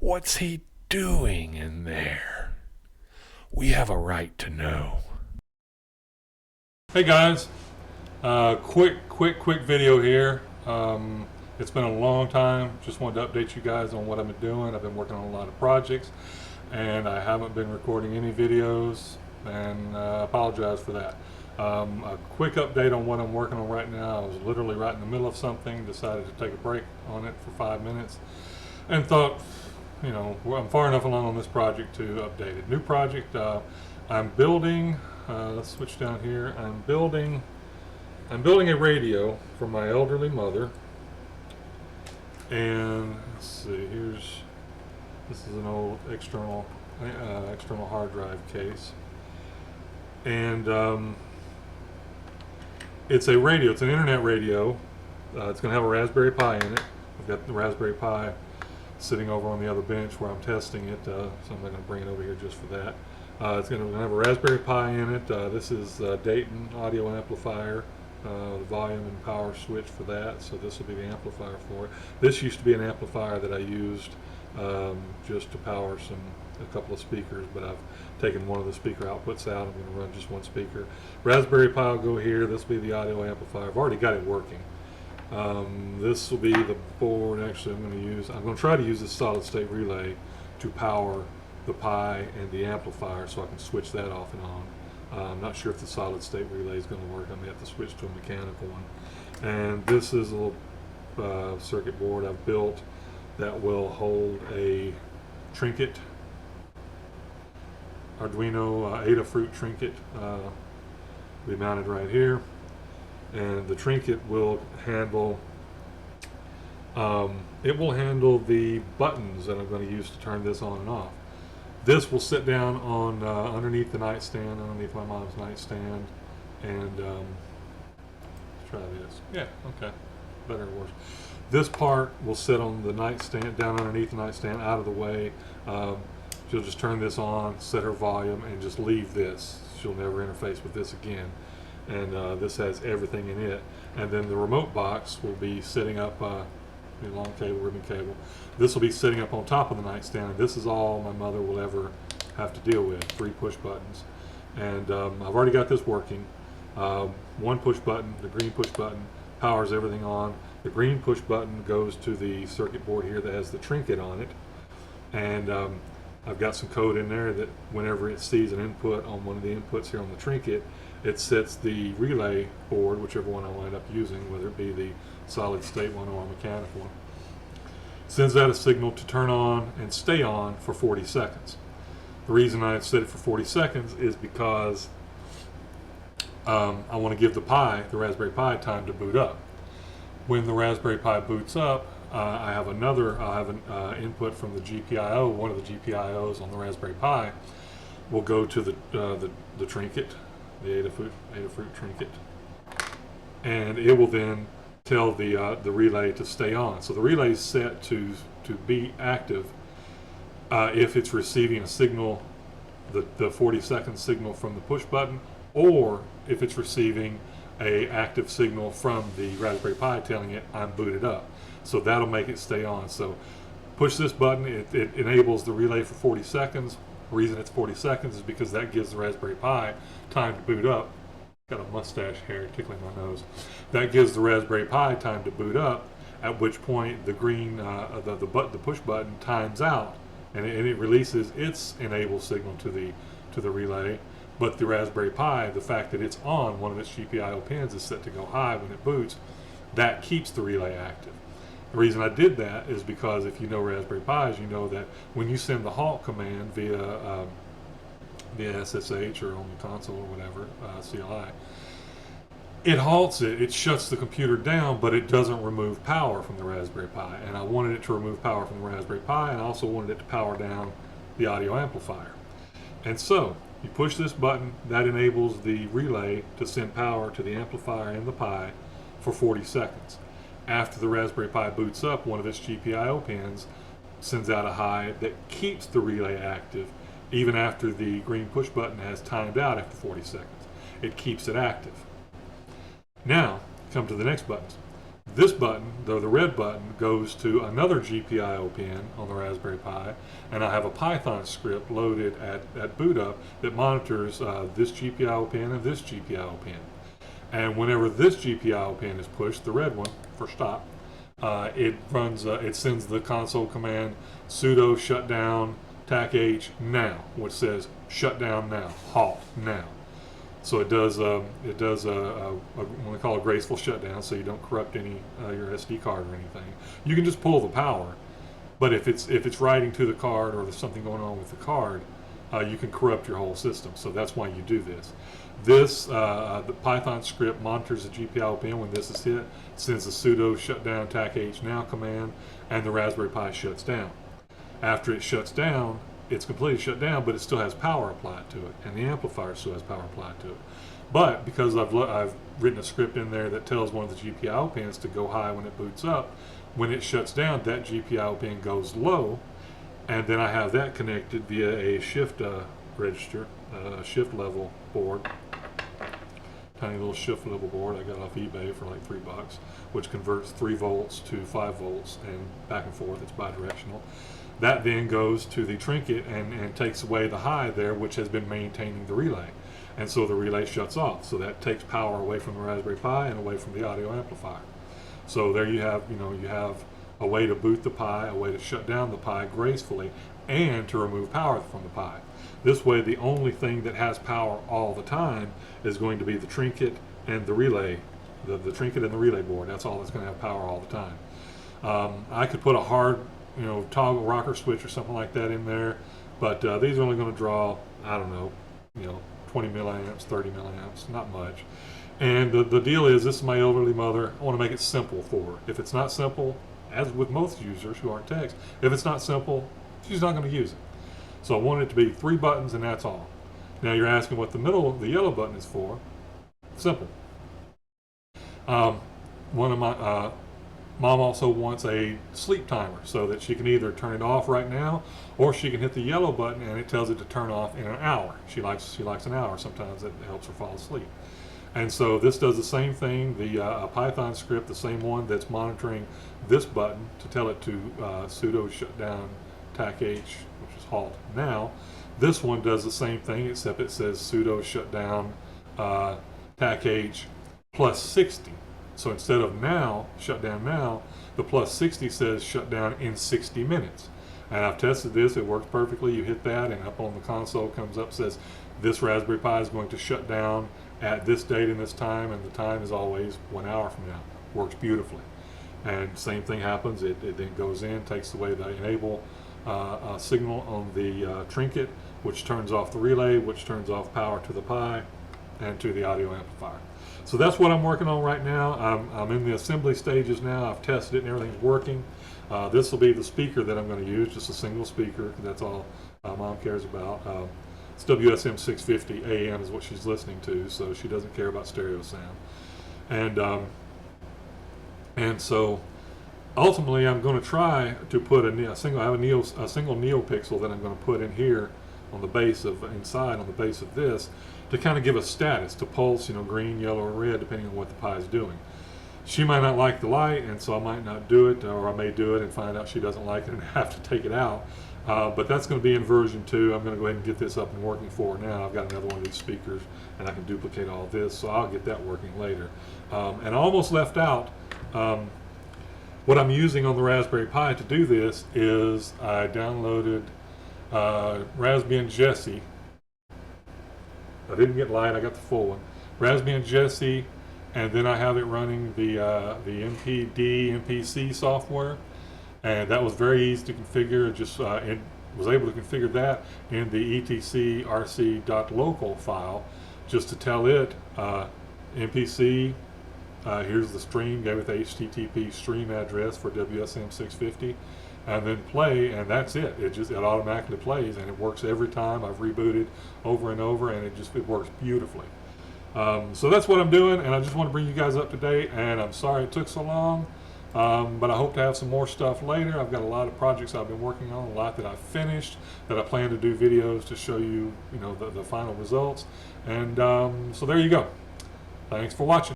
What's he doing in there? We have a right to know. Hey guys, quick video here. It's been a long time. Just wanted to update you guys on what I've been doing. I've been working on a lot of projects and I haven't been recording any videos, and I apologize for that. A quick update on what I'm working on right now. I was literally right in the middle of something, decided to take a break on it for 5 minutes and thought, you know, I'm far enough along on this project to update it. New project, I'm building, let's switch down here. I'm building a radio for my elderly mother. And let's see, this is an old external hard drive case. And it's a radio, it's an internet radio. It's going to have a Raspberry Pi in it. I've got the Raspberry Pi sitting over on the other bench where I'm testing it, so I'm not going to bring it over here just for that. It's going to have a Raspberry Pi in it. This is Dayton audio amplifier, the volume and power switch for that, so this will be the amplifier for it. This used to be an amplifier that I used just to power a couple of speakers, but I've taken one of the speaker outputs out. I'm going to run just one speaker. Raspberry Pi will go here. This will be the audio amplifier. I've already got it working. This will be the board. Actually, I'm going to try to use this solid state relay to power the Pi and the amplifier, so I can switch that off and on. I'm not sure if the solid state relay is going to work. I may have to switch to a mechanical one. And this is a little circuit board I've built that will hold a Trinket, Arduino Adafruit Trinket. Be mounted right here, and the Trinket will handle the buttons that I'm going to use to turn this on and off. This will sit down on underneath the nightstand, underneath my mom's nightstand, and let's try this. Yeah, okay, better or worse. This part will sit on the nightstand, down underneath the nightstand, out of the way. She'll just turn this on, set her volume, and just leave this. She'll never interface with this again. And this has everything in it. And then the remote box will be sitting up, long cable, ribbon cable. This will be sitting up on top of the nightstand. And this is all my mother will ever have to deal with, 3 push buttons. And I've already got this working. One push button, the green push button, powers everything on. The green push button goes to the circuit board here that has the Trinket on it. And I've got some code in there that whenever it sees an input on one of the inputs here on the Trinket, it sets the relay board, whichever one I wind up using, whether it be the solid state one or a mechanical one, sends out a signal to turn on and stay on for 40 seconds. The reason I set it for 40 seconds is because I want to give the Raspberry Pi, time to boot up. When the Raspberry Pi boots up, I have an input from the GPIO. One of the GPIOs on the Raspberry Pi will go to the Trinket, the Adafruit Trinket, and it will then tell the relay to stay on. So the relay is set to be active if it's receiving a signal, the 40-second signal from the push button, or if it's receiving a active signal from the Raspberry Pi telling it I'm booted up. So that'll make it stay on. So push this button, it enables the relay for 40 seconds. The reason it's 40 seconds is because that gives the Raspberry Pi time to boot up. Got a mustache hair tickling my nose. That gives the Raspberry Pi time to boot up, at which point the green, the push button times out, and it releases its enable signal to the relay. But the Raspberry Pi, the fact that it's on, one of its GPIO pins is set to go high when it boots, that keeps the relay active. The reason I did that is because if you know Raspberry Pis, you know that when you send the halt command via SSH or on the console or whatever, CLI, it halts it, it shuts the computer down, but it doesn't remove power from the Raspberry Pi. And I wanted it to remove power from the Raspberry Pi, and I also wanted it to power down the audio amplifier. And so you push this button, that enables the relay to send power to the amplifier and the Pi for 40 seconds. After the Raspberry Pi boots up, one of its GPIO pins sends out a high that keeps the relay active even after the green push button has timed out after 40 seconds. It keeps it active. Now, come to the next buttons. This button, though the red button, goes to another GPIO pin on the Raspberry Pi, and I have a Python script loaded at boot up that monitors this GPIO pin and this GPIO pin. And whenever this GPIO pin is pushed, the red one for stop, it sends the console command sudo shutdown TAC-H now, which says shut down now, halt now. So it does what we call a graceful shutdown, so you don't corrupt any your SD card or anything. You can just pull the power, but if it's writing to the card or there's something going on with the card, you can corrupt your whole system. So that's why you do this. The Python script monitors the GPIO pin when this is hit, sends the sudo shutdown TAC-H now command, and the Raspberry Pi shuts down. After it shuts down, it's completely shut down, but it still has power applied to it, and the amplifier still has power applied to it. But because I've written a script in there that tells one of the GPIO pins to go high when it boots up, when it shuts down, that GPIO pin goes low, and then I have that connected via a shift register, shift level board, tiny little shift level board I got off eBay for like $3, which converts 3 volts to 5 volts and back and forth. It's bidirectional. That then goes to the Trinket and takes away the high there, which has been maintaining the relay. And so the relay shuts off. So that takes power away from the Raspberry Pi and away from the audio amplifier. So there you have a way to boot the Pi, a way to shut down the Pi gracefully, and to remove power from the Pi. This way, the only thing that has power all the time is going to be the Trinket and the relay, the Trinket and the relay board. That's all that's going to have power all the time. I could put a hard toggle rocker switch or something like that in there, but these are only going to draw, I don't know, 20 milliamps, 30 milliamps, not much. And the deal is, this is my elderly mother. I want to make it simple for her. If it's not simple, as with most users who aren't techs, if it's not simple, she's not going to use it. So I want it to be 3 buttons and that's all. Now you're asking what the yellow button is for. Simple. One of my Mom also wants a sleep timer so that she can either turn it off right now, or she can hit the yellow button and it tells it to turn off in an hour. She likes an hour. Sometimes it helps her fall asleep. And so this does the same thing. The Python script, the same one that's monitoring this button to tell it to sudo shutdown TAC-H, which is halt now. This one does the same thing, except it says sudo shutdown TAC-H plus 60. So instead of now, shut down now, the plus 60 says shut down in 60 minutes. And I've tested this, it works perfectly. You hit that and up on the console comes up, says this Raspberry Pi is going to shut down at this date and this time, and the time is always 1 hour from now. Works beautifully. And same thing happens, it then goes in, takes away the enable signal on the Trinket, which turns off the relay, which turns off power to the Pi and to the audio amplifier. So that's what I'm working on right now. I'm in the assembly stages now. I've tested it and everything's working. This will be the speaker that I'm going to use, just a single speaker. That's all Mom cares about. It's WSM 650 AM is what she's listening to, so she doesn't care about stereo sound. And so ultimately, I'm going to try to put a single NeoPixel that I'm going to put in here on the base of inside on the base of this to kind of give a status, to pulse, green, yellow, or red, depending on what the Pi is doing. She might not like the light, and so I might not do it, or I may do it and find out she doesn't like it and have to take it out. But that's going to be in version 2. I'm going to go ahead and get this up and working for her now. I've got another one of these speakers, and I can duplicate all this, so I'll get that working later. And I almost left out what I'm using on the Raspberry Pi to do this is I downloaded RasPi and Jessie. I didn't get Lite, I got the full one. RasPi and Jessie, and then I have it running the MPC software, and that was very easy to configure. Just and was able to configure that in the etc.rc.local file, just to tell it MPC. Here's the stream, gave it the HTTP stream address for WSM 650, and then play, and that's it. It automatically plays, and it works every time. I've rebooted over and over, and it works beautifully. So that's what I'm doing, and I just want to bring you guys up to date, and I'm sorry it took so long, but I hope to have some more stuff later. I've got a lot of projects I've been working on, a lot that I've finished, that I plan to do videos to show you, the final results, and so there you go. Thanks for watching.